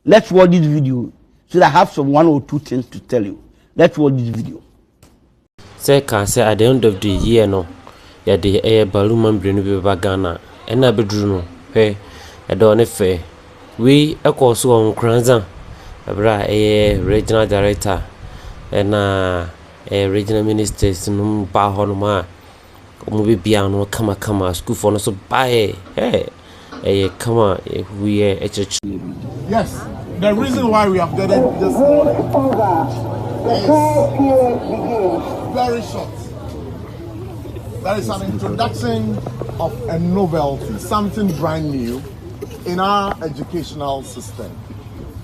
Let's watch this video so that I have some 1 or 2 things to tell you. Let's watch this video. Say at the end of the year, no, yeah, the air balloon man bring me back Ghana, and I bedroom, hey, I don't fair. We are also on Kranza, a regional director, and a regional ministers, no Bahonoma, movie piano, come, school for no so buy, hey, come, we are a church. Yes, the reason why we have gathered this morning is very short. There is an introduction of a novelty, something brand new in our educational system.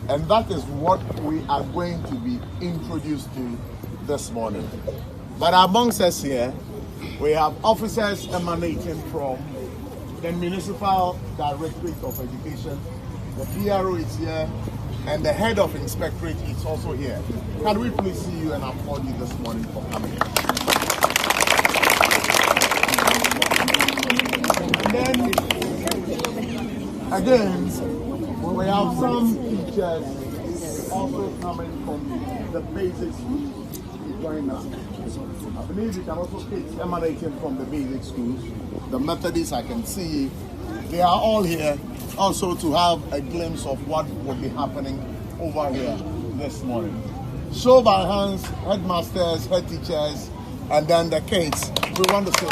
And that is what we are going to be introduced to this morning. But amongst us here, we have officers emanating from the Municipal Directorate of Education. The PRO is here, and the head of inspectorate is also here. Can we please see you and applaud you this morning for coming? And then, again, we have some teachers also coming from the basic schools to join us. I believe you can also kids emanating from the basic schools. The Methodists, I can see, they are all here also to have a glimpse of what will be happening over here this morning. Show by hands, headmasters, head teachers, and then the kids. We want to say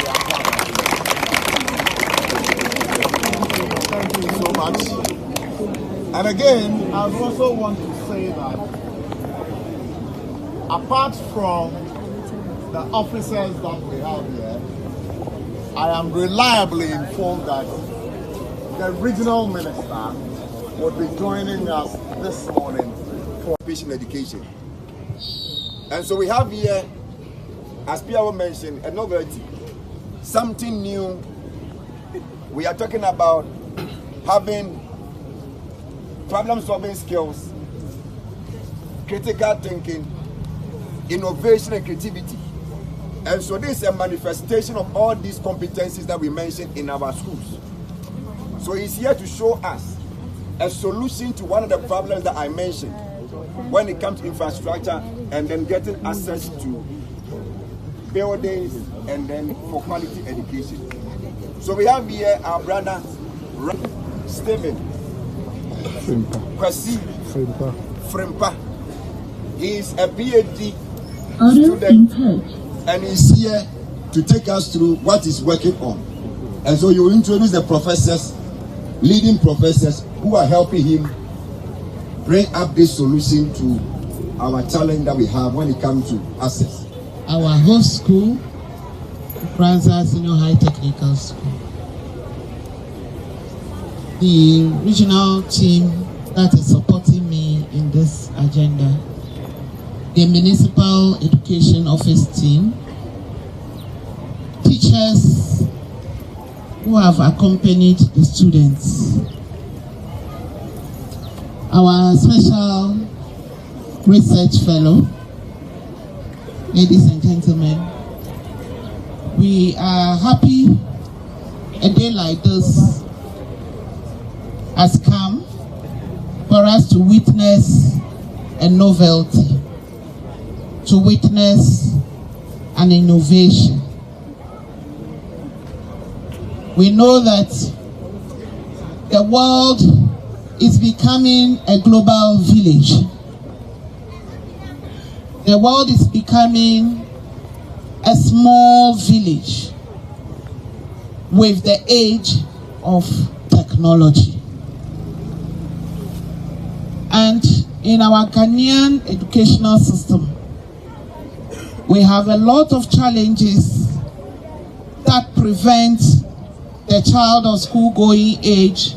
thank you so much. And again, I also want to say that apart from the officers that we have here, I am reliably informed that the regional minister will be joining us this morning for patient education. And so we have here, as Pierre mentioned, a novelty, something new. We are talking about having problem-solving skills, critical thinking, innovation and creativity. And so this is a manifestation of all these competencies that we mentioned in our schools. So he's here to show us a solution to one of the problems that I mentioned when it comes to infrastructure and then getting access to buildings and then for quality education. So we have here our brother Stephen Kwasi Frimpa. He is a PhD student and he's here to take us through what he's working on. And so you introduce the professors, leading professors who are helping him bring up this solution to our challenge that we have when it comes to access. Our host school, Franza Senior High Technical School. The regional team that is supporting me in this agenda, the Municipal Education Office team, teachers who have accompanied the students, our special research fellow, ladies and gentlemen, we are happy a day like this has come for us to witness a novelty, to witness an innovation. We know that the world is becoming a global village. The world is becoming a small village with the age of technology. And in our Ghanaian educational system, we have a lot of challenges that prevent the child of school-going age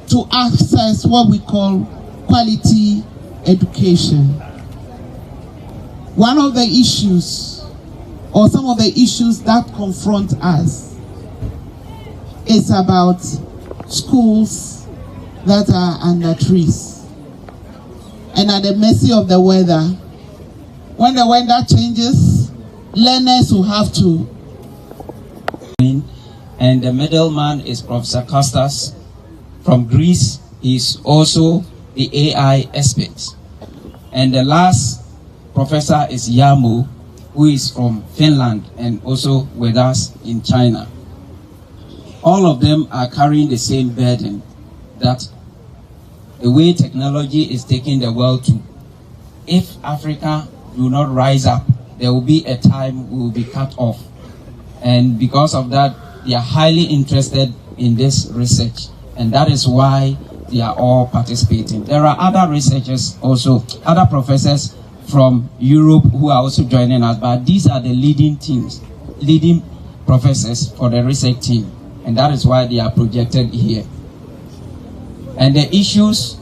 to access what we call quality education. One of the issues, or some of the issues that confront us, is about schools that are under trees and at the mercy of the weather. When the weather changes, learners will have to. And the middleman is Professor Kostas from Greece. He's also the AI experts. And the last professor is Yamo, who is from Finland and also with us in China. All of them are carrying the same burden, that the way technology is taking the world to, if Africa do not rise up, there will be a time we will be cut off. And because of that, they are highly interested in this research. And that is why they are all participating. There are other researchers also, other professors from Europe who are also joining us, but these are the leading teams, leading professors for the research team. And that is why they are projected here. And the issues,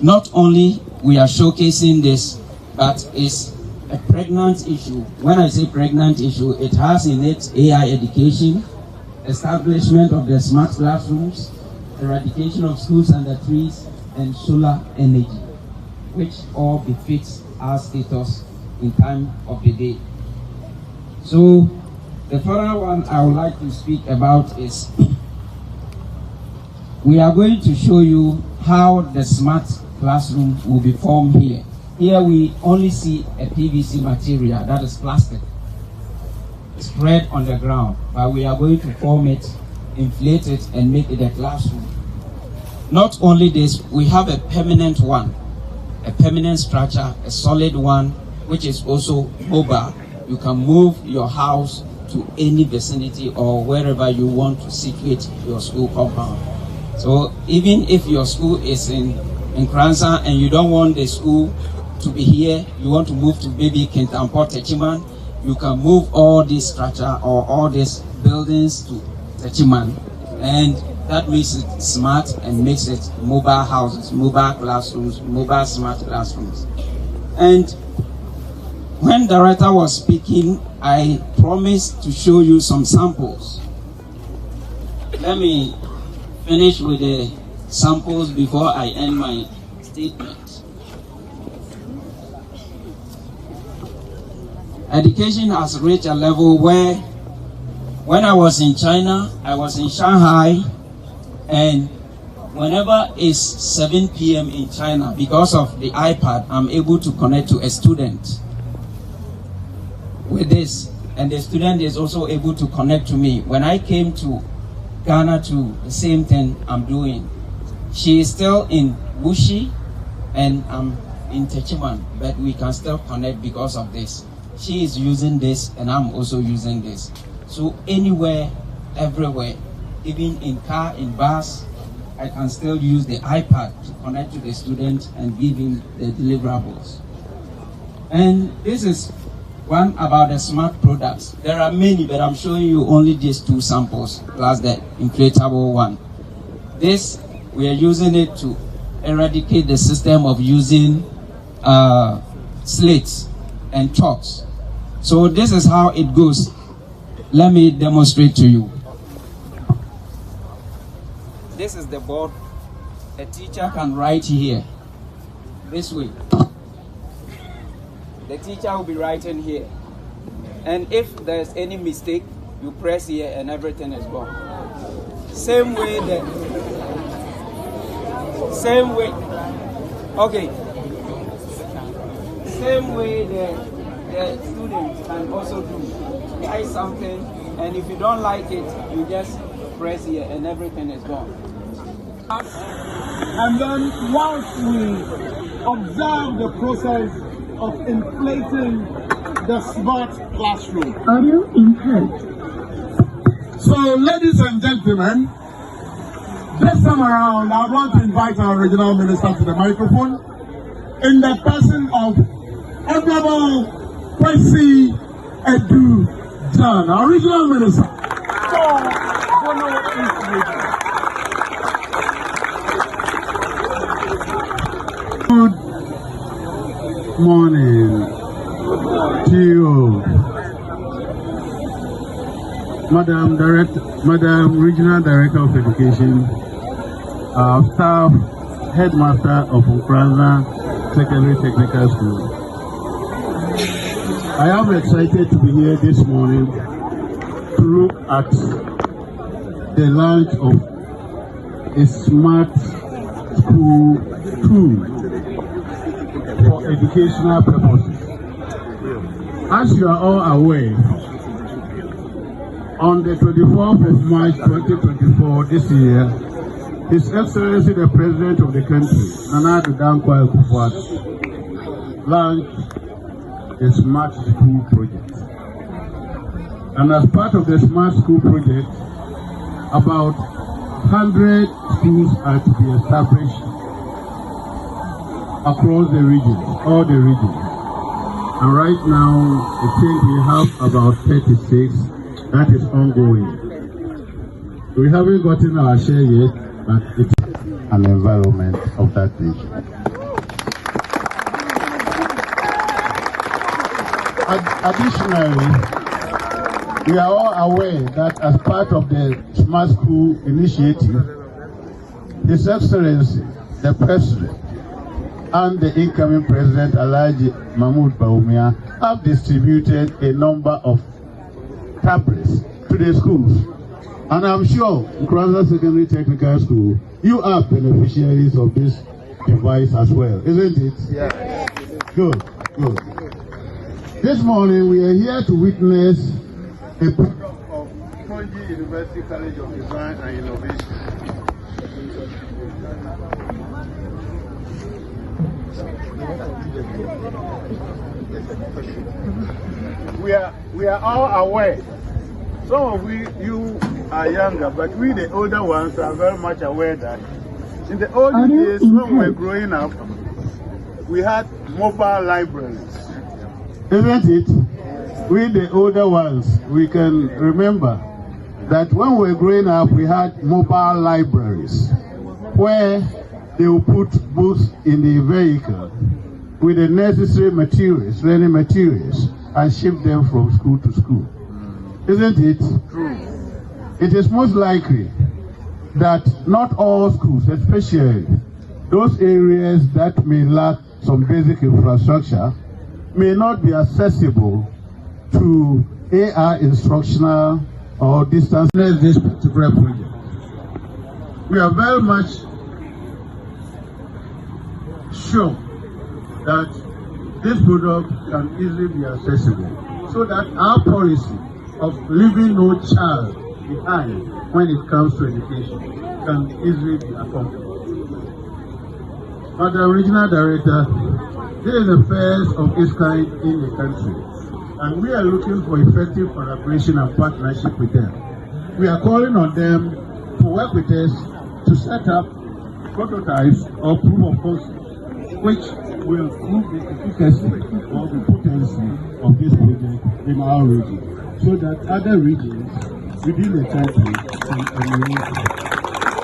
not only we are showcasing this, but it's a pregnant issue. When I say pregnant issue, it has in it AI education, establishment of the smart classrooms, eradication of schools under trees, and solar energy, which all befits our status in time of the day. So the further one I would like to speak about is we are going to show you how the smart classroom will be formed here. Here we only see a PVC material, that is plastic, spread on the ground, but we are going to form it, inflate it, and make it a classroom. Not only this, we have a permanent one, a permanent structure, a solid one, which is also mobile. You can move your house to any vicinity or wherever you want to situate your school compound. So even if your school is in Kranza and you don't want the school to be here, you want to move to maybe Kintampo Techiman, you can move all this structure or all these buildings to Techiman, and that makes it smart and makes it mobile houses, mobile classrooms, mobile smart classrooms. And when the director was speaking, I promised to show you some samples. Let me finish with the samples before I end my statement. Education has reached a level where when I was in China, I was in Shanghai, and whenever it's 7 p.m. in China, because of the iPad, I'm able to connect to a student with this, and the student is also able to connect to me. When I came to Ghana too, the same thing I'm doing. She is still in Wuxi, and I'm in Techiman, but we can still connect because of this. She is using this, and I'm also using this. So anywhere, everywhere, even in car, in bus, I can still use the iPad to connect to the student and give him the deliverables. And this is one about the smart products. There are many, but I'm showing you only these two samples, plus the inflatable one. This, we are using it to eradicate the system of using slates and chalks. So this is how it goes. Let me demonstrate to you. This is the board. A teacher can write here, this way. The teacher will be writing here. And if there's any mistake, you press here and everything is gone. Same way, okay. Same way the students can also do. Try something, and if you don't like it, you just press here and everything is gone. And then once we observe the process of inflating the smart classroom. Audio input. So, ladies and gentlemen, this time around, I want to invite our regional minister to the microphone in the person of Honorable Kwesi Edu John, our regional minister for Bono East region. Good morning to you, Madam Regional Director of Education, staff, Headmaster of Nkranza Secondary Technical School. I am excited to be here this morning to look at the launch of a smart school school for educational purposes. As you are all aware, on the 24th of March 2024 this year, His Excellency the President of the country, Nana Addo Dankwa Akufo-Addo, launched the Smart School Project. And as part of the Smart School Project, about 100 schools are to be established across the region, all the regions. And right now, I think we have about 36 that is ongoing. We haven't gotten our share yet, but it's an environment of that region. Additionally, we are all aware that as part of the Smart School initiative, His Excellency, the President, and the incoming President, Alhaji Mahmoud Bawumia, have distributed a number of tablets to the schools. And I'm sure Nkoranza Secondary Technical School, you are beneficiaries of this device as well, isn't it? Yeah. Good, good. This morning we are here to witness a program of Konji University College of Design and Innovation. We are all aware. Some of you are younger, but we the older ones are very much aware that in the olden days when we were growing up, we had mobile libraries. Isn't it? We the older ones, we can remember that when we were growing up, we had mobile libraries where they would put books in the vehicle with the necessary materials, learning materials, and ship them from school to school. Isn't it? True. It is most likely that not all schools, especially those areas that may lack some basic infrastructure, may not be accessible to AI instructional or distance this particular project. We are very much sure that this product can easily be accessible, so that our policy of leaving no child behind when it comes to education can easily be accomplished. Madam Regional Director, this is the first of its kind in the country, and we are looking for effective collaboration and partnership with them. We are calling on them to work with us to set up prototypes or proof of concept, which will prove the efficacy or the potency of this project in our region, so that other regions within the country can emulate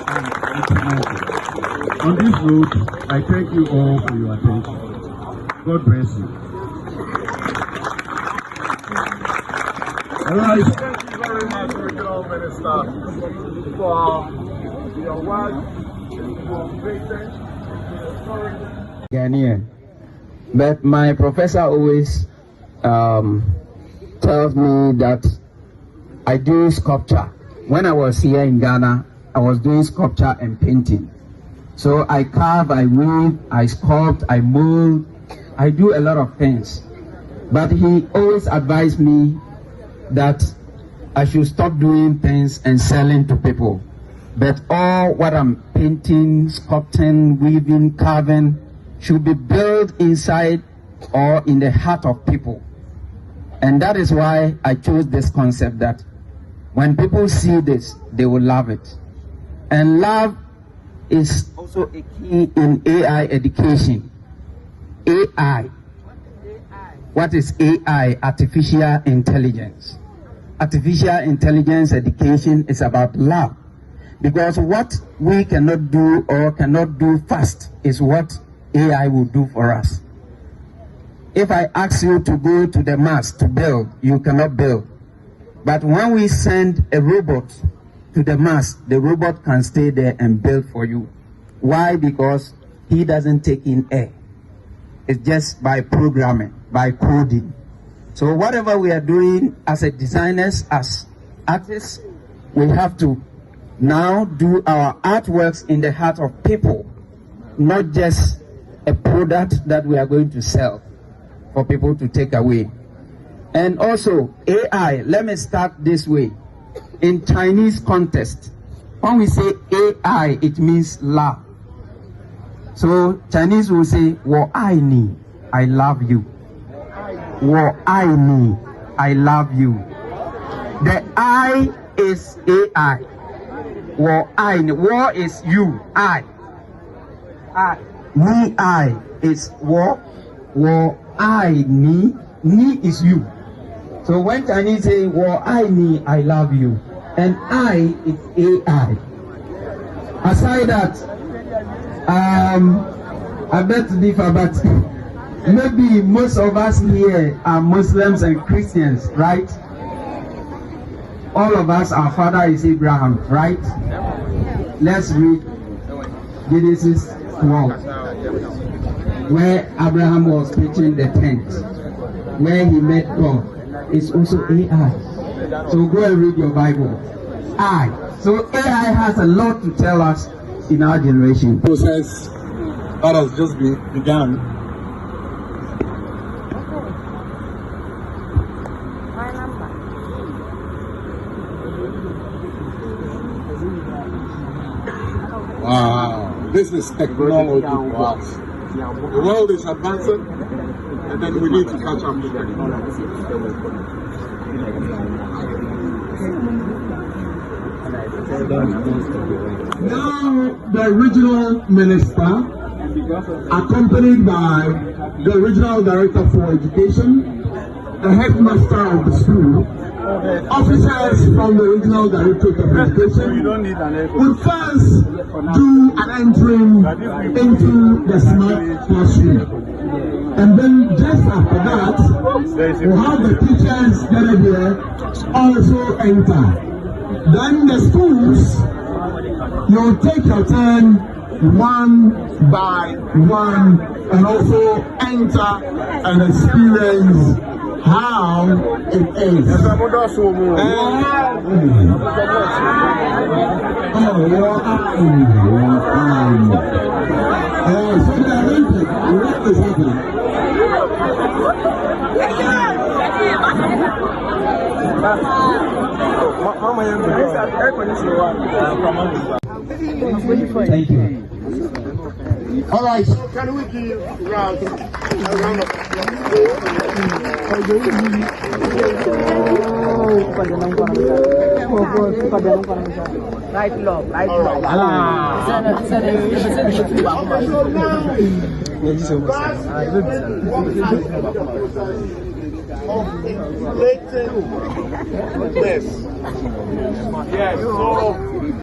and implement it. On this note, I thank you all for your attention. God bless you. All right. Thank you very much, Regional Minister, for your work, for patience, for Ghanaian. But my professor always tells me that I do sculpture. When I was here in Ghana, I was doing sculpture and painting. So I carve, I weave, I sculpt, I mold, I do a lot of things. But he always advised me that I should stop doing things and selling to people. But all what I'm painting, sculpting, weaving, carving should be built inside or in the heart of people. And that is why I chose this concept that when people see this, they will love it. And love is also a key in AI education. AI. What is AI? Artificial intelligence. Artificial intelligence education is about love. Because what we cannot do or cannot do fast is what AI will do for us. If I ask you to go to the Mars to build, you cannot build. But when we send a robot to the Mars, the robot can stay there and build for you. Why? Because he doesn't take in air. It's just by programming, by coding. So whatever we are doing as a designers, as artists, we have to now do our artworks in the heart of people. not just a product that we are going to sell for people to take away. And also AI, let me start this way. In Chinese context, when we say AI, it means love. So Chinese will say, "Wo ai ni," I love you. "Wo ai ni," I love you. The I is AI. Wo ai ni. Wo is you. I. Ni I is wo. Wo ai ni. Ni is you. So when Chinese say "Wo ai ni," I love you, and I is AI. Aside that, I bet to differ, but maybe most of us here are Muslims and Christians, right? All of us, our father is Abraham, right? Let's read Genesis 12, where Abraham was pitching the tent, where he met God. It's also AI. So go and read your Bible. So AI has a lot to tell us in our generation. Process that has just begun. Wow, this is technology for us. The world is advancing, and then we need to catch up with technology. Now, the original minister, accompanied by the original director for education, the headmaster of the school, officers from the regional directorate of education, would first do an entry into the smart classroom. And then just after that, we'll have the teachers gathered here also enter. Then the schools, you'll take your turn one by one and also enter and experience how it is. What is happening? Thank you. All right, so can we give a round of Right love. Yes, so